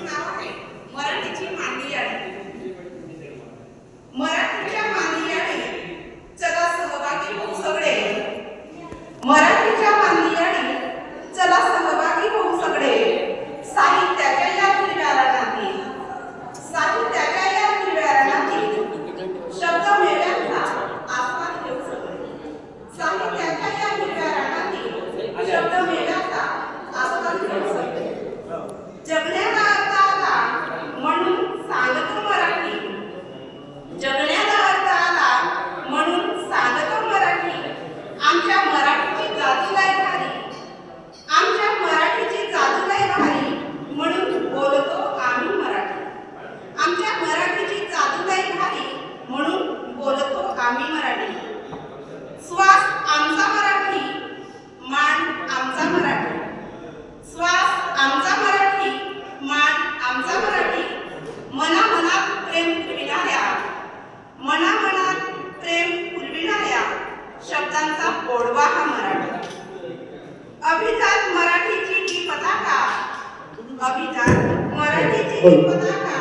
पुस्तक नाव आहे मराठीची मांदी याडी. मराठीच्या मांदी याडी चला सहभागी होऊ सगळे. मराठीच्या मांदी याडी चला सहभागी होऊ सगळे. साहित्याच्या या हिरव्या रानातील, साहित्याच्या या हिरव्या रानातील शब्द मेळ्यांचा आस्वाद घेऊ सगळे. साहित्याच्या या हिरव्या रानातील शब्द मेळ्यांचा आस्वाद घेऊ सगळे. जगण्याला अर्थ आला म्हणून सांगतो मराठी. जगण्याला अर्थ आला म्हणून सांगतो मराठी. आमच्या मराठीची जादू लय भारी, आमच्या मराठीची जादू लय भारी म्हणून बोलतो आम्ही मराठी. आमच्या मराठीची जादू लय भारी म्हणून बोलतो आम्ही मराठी. श्वास आमचा मराठी, मान आमचा मराठी. श्वास आमचा मराठी, मान आमचा मराठी. मनामनात प्रेम फुलविणाऱ्या, मनामनात प्रेम फुलविणाऱ्या शब्दांचा गोडवा हा मराठी. अभिजात मराठीची ही पताका, अभिजात मराठीची ही पताका